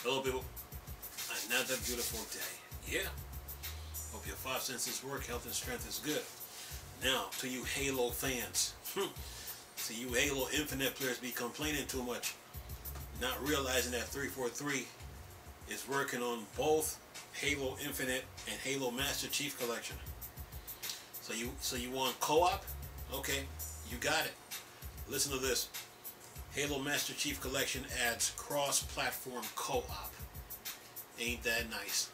Hello, people. Another beautiful day. Yeah. Hope your five senses work. Health and strength is good. Now, to you Halo fans. See, you Halo Infinite players be complaining too much, not realizing that 343 is working on both Halo Infinite and Halo Master Chief Collection. So you want co-op? Okay, you got it. Listen to this. Halo Master Chief Collection adds cross-platform co-op. Ain't that nice?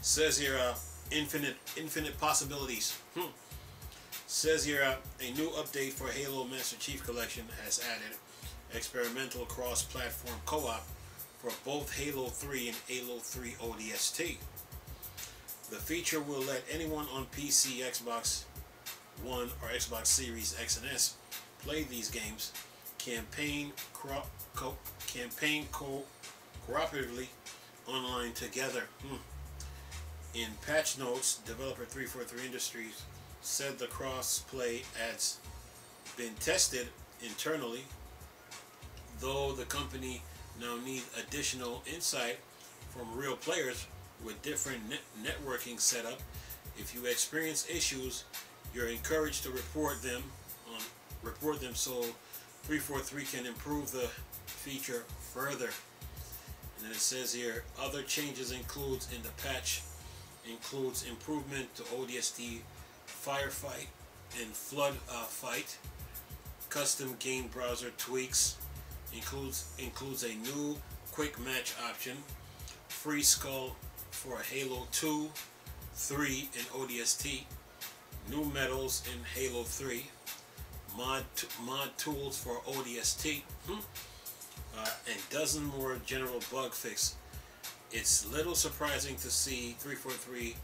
Says here, infinite possibilities. Says here, a new update for Halo Master Chief Collection has added experimental cross-platform co-op for both Halo 3 and Halo 3 ODST. The feature will let anyone on PC, Xbox One, or Xbox Series X and S play these games, campaign cooperatively online together. In patch notes, developer 343 Industries said the cross-play has been tested internally, though the company now needs additional insight from real players with different networking setup. If you experience issues, you're encouraged to report them so 343 can improve the feature further. And then it says here, other changes includes in the patch includes improvement to ODST firefight and flood fight, custom game browser tweaks, includes a new quick match option, free skull for Halo 2, 3 and ODST, new medals in Halo 3, mod tools for ODST, and dozen more general bug fix. It's little surprising to see 343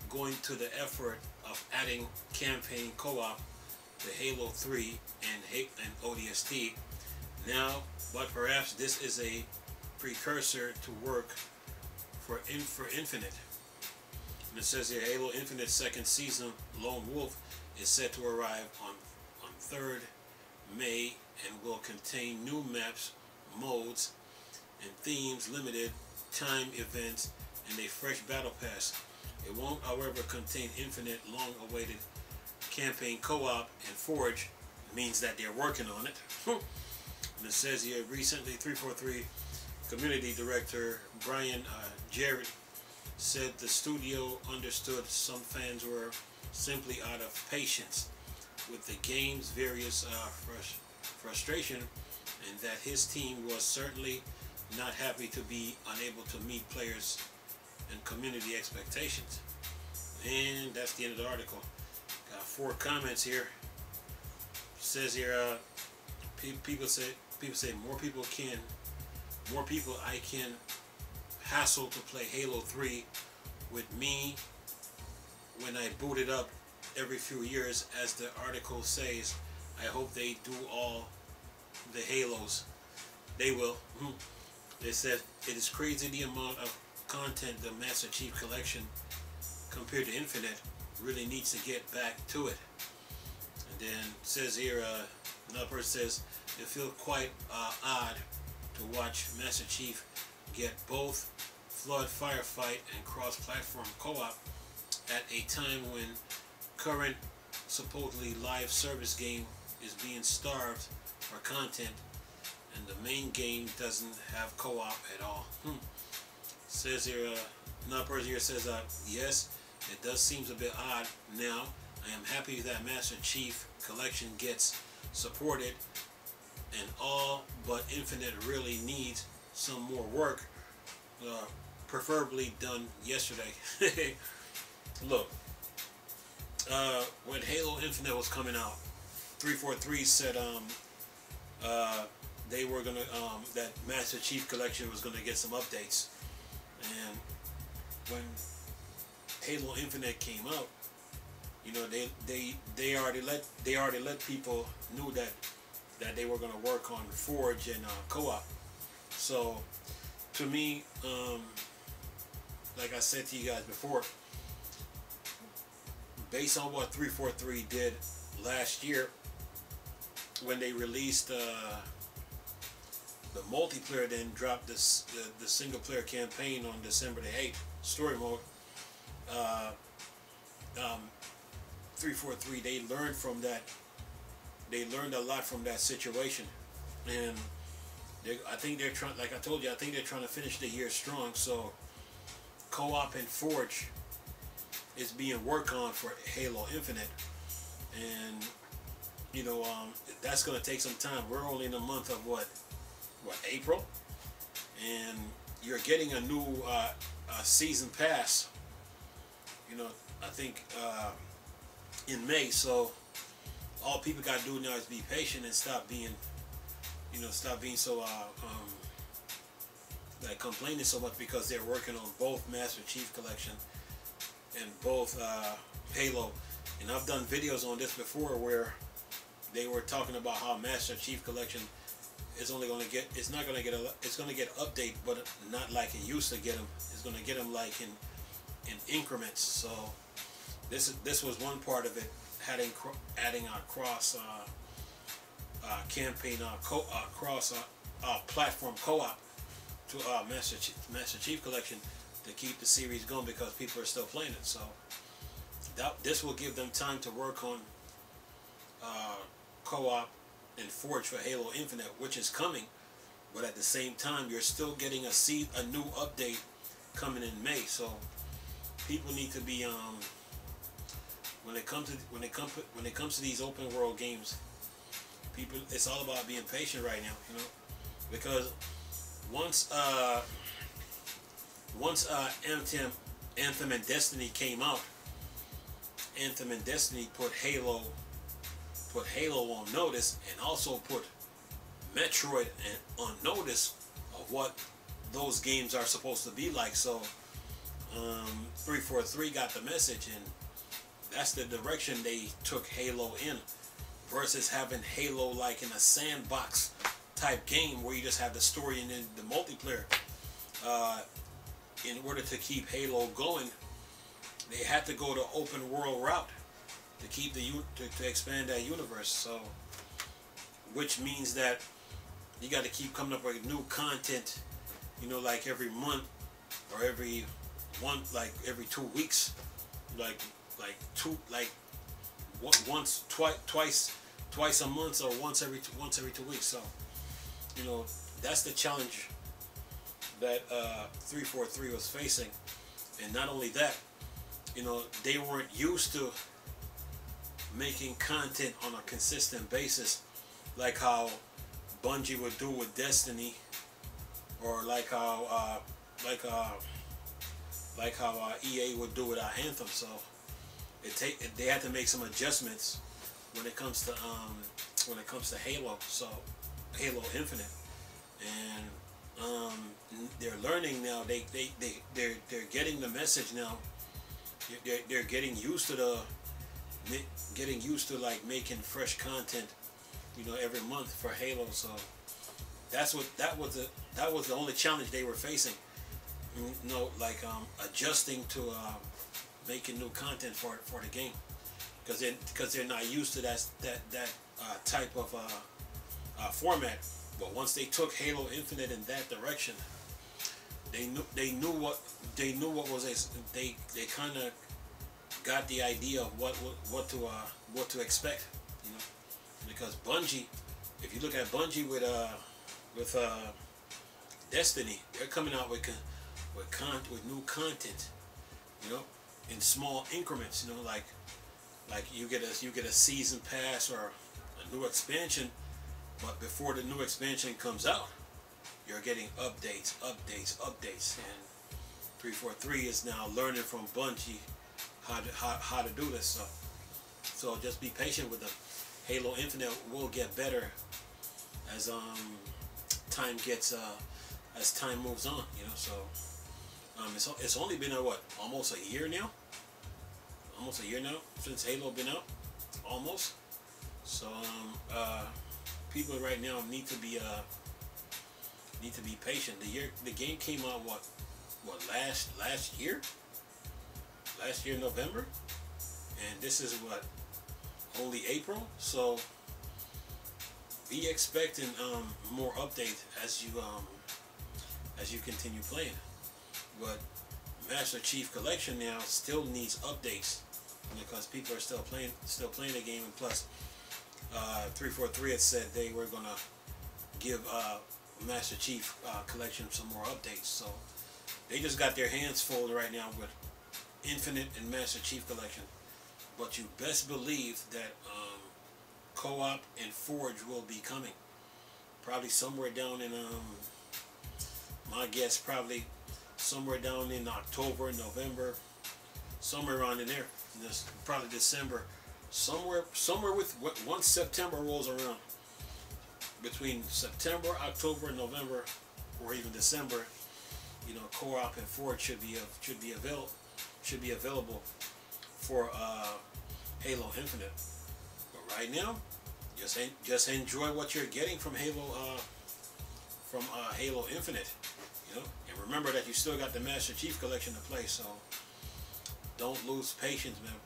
going to the effort of adding campaign co-op to Halo 3 and ODST now, but perhaps this is a precursor to work for Infinite. And it says here, Halo Infinite second season Lone Wolf is set to arrive on 3rd May and will contain new maps, modes, and themes, limited time events, and a fresh battle pass. It won't, however, contain Infinite long-awaited campaign co-op, and Forge means that they're working on it. And it says here, recently 343 community director Brian Jarrett said the studio understood some fans were simply out of patience with the game's various frustration, and that his team was certainly not happy to be unable to meet players and community expectations. And that's the end of the article. Got 4 comments here. It says here, people say more people I can hassle to play Halo 3 with me when I boot it up every few years. As the article says, I hope they do all the Halos. They will. They said it is crazy the amount of content the Master Chief Collection compared to Infinite really needs to get back to it. And then it says here, another person says it feels quite odd to watch Master Chief get both flood firefight and cross-platform co-op at a time when current supposedly live service game is being starved for content, and the main game doesn't have co-op at all. Says here, another person here says, yes, it does seem a bit odd. Now, I am happy that Master Chief Collection gets supported and all, but Infinite really needs some more work, preferably done yesterday. Look, when Halo Infinite was coming out, 343 said they were gonna that Master Chief Collection was gonna get some updates, and when Halo Infinite came out, you know, they already let people knew that they were gonna work on Forge and co-op. So to me, like I said to you guys before, based on what 343 did last year when they released the multiplayer then dropped this the single player campaign on December the 8th, story mode. Uh, um, 343, they learned from that. They learned a lot from that situation, and I think they're trying. Like I told you, I think they're trying to finish the year strong. So, co-op and Forge is being worked on for Halo Infinite, and you know that's going to take some time. We're only in the month of what April, and you're getting a new season pass. You know, I think in May. So all people got to do now is be patient and stop being so like complaining so much, because they're working on both Master Chief Collection and both Halo. And I've done videos on this before where they were talking about how Master Chief Collection is only going to get, it's going to get update, but not like it used to get them. It's going to get them like in increments. So this was one part of it, adding a cross campaign, cross platform co-op to Master Chief Collection to keep the series going, because people are still playing it. So this will give them time to work on co-op and Forge for Halo Infinite, which is coming. But at the same time, you're still getting a new update coming in May. So people need to be when it comes to these open world games, people, it's all about being patient right now, you know, because once Anthem and Destiny came out, Anthem and Destiny put Halo on notice, and also put Metroid on notice of what those games are supposed to be like. So 343 got the message, and that's the direction they took Halo in, versus having Halo like in a sandbox type game where you just have the story and then the multiplayer. In order to keep Halo going, they had to go the open world route to keep to expand that universe. So, which means that you got to keep coming up with new content, you know, like every month or every 2 weeks, twice a month, or once every 2 weeks. So, you know, that's the challenge that 343 was facing. And not only that, you know, they weren't used to making content on a consistent basis, like how Bungie would do with Destiny, or like how EA would do with Anthem. So they had to make some adjustments when it comes to Halo. So Halo Infinite, and they're learning now. They're getting the message now. They're getting used to like making fresh content, you know, every month for Halo. So that was the only challenge they were facing. You know, like adjusting to making new content for the game, because they're not used to that type of format. But once they took Halo Infinite in that direction, they knew what was they kind of got the idea of what to expect, you know, because Bungie, if you look at Bungie with Destiny, they're coming out with new content, you know, in small increments, you know, like you get a season pass or a new expansion, but before the new expansion comes out, you're getting updates, and 343 is now learning from Bungie how to do this. So just be patient with them. Halo Infinite will get better as time moves on, you know. So it's only been almost a year now since Halo been out, almost. So people right now need to be patient. The game came out last year November, and this is only April. So be expecting more updates as you continue playing. But Master Chief Collection now still needs updates because people are still playing the game, and plus 343 had said they were gonna give Master Chief Collection some more updates. So they just got their hands full right now with Infinite and Master Chief Collection. But you best believe that Co-op and Forge will be coming. Probably somewhere down in my guess probably somewhere down in October, November, somewhere around in there. This probably December. Somewhere with once September rolls around, between September, October, November, or even December, you know, Co-op and Forge should be available for Halo Infinite. But right now, just enjoy what you're getting from Halo Infinite, you know. And remember that you still got the Master Chief Collection to play, so don't lose patience, man.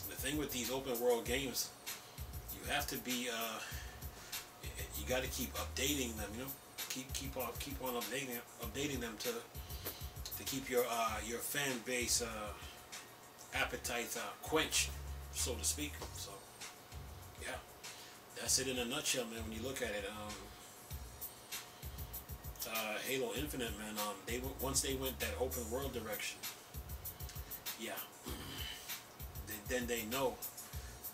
The thing with these open world games, you have to be you got to keep updating them, you know. Keep on updating them to keep your fan base appetite quenched, so to speak. So yeah, that's it in a nutshell, man. When you look at it, Halo Infinite, man, once they went that open world direction, yeah, then they know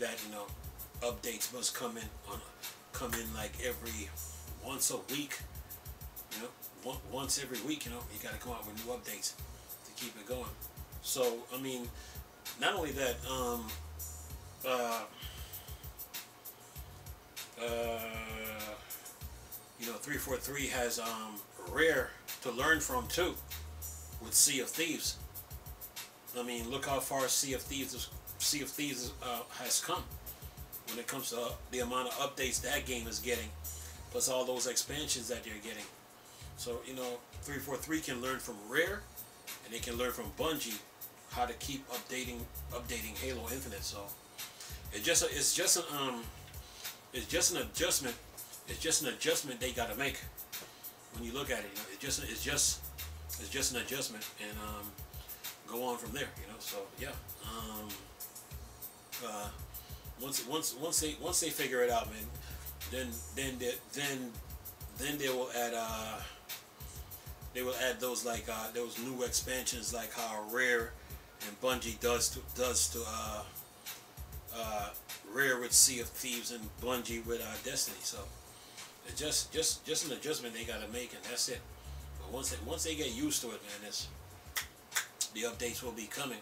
that, you know, updates must come in like every once a week, you know, once every week, you know, you got to come out with new updates to keep it going. So I mean, not only that, you know, 343 has Rare to learn from too with Sea of Thieves. I mean, look how far Sea of Thieves has come when it comes to the amount of updates that game is getting, plus all those expansions that they're getting. So, you know, 343 can learn from Rare, and they can learn from Bungie how to keep updating Halo Infinite. So it's just an adjustment they got to make. When you look at it, you know, it's just an adjustment, and go on from there, you know. So yeah, once they figure it out, man, then they will add those like those new expansions, like how Rare and Bungie does to Rare with Sea of Thieves and Bungie with Destiny. So it's just an adjustment they gotta make, and that's it. But once they get used to it, man, the updates will be coming,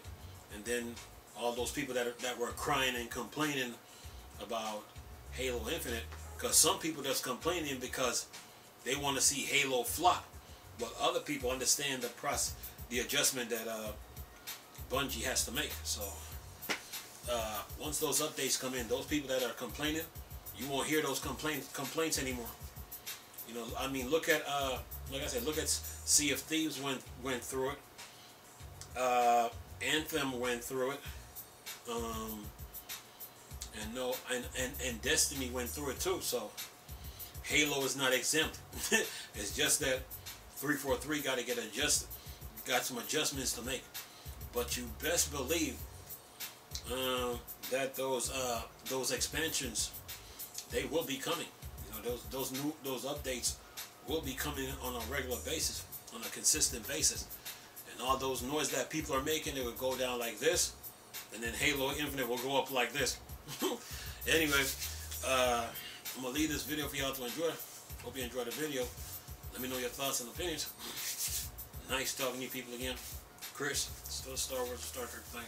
and then all those people that were crying and complaining about Halo Infinite, because some people just complaining because they want to see Halo flop, but other people understand the adjustment that Bungie has to make. So once those updates come in, those people that are complaining, you won't hear those complaints anymore. You know, I mean, look at like I said, look at Sea of Thieves went through it. Anthem went through it. And Destiny went through it too. So Halo is not exempt. It's just that 343 got to get adjusted, got some adjustments to make. But you best believe that those expansions, they will be coming. You know, those updates will be coming on a regular basis, on a consistent basis. And all those noise that people are making, it will go down like this, and then Halo Infinite will go up like this. Anyway, I'm gonna leave this video for y'all to enjoy. Hope you enjoyed the video. Let me know your thoughts and opinions. Nice talking to you people again. Chris, still Star Wars and Star Trek thing.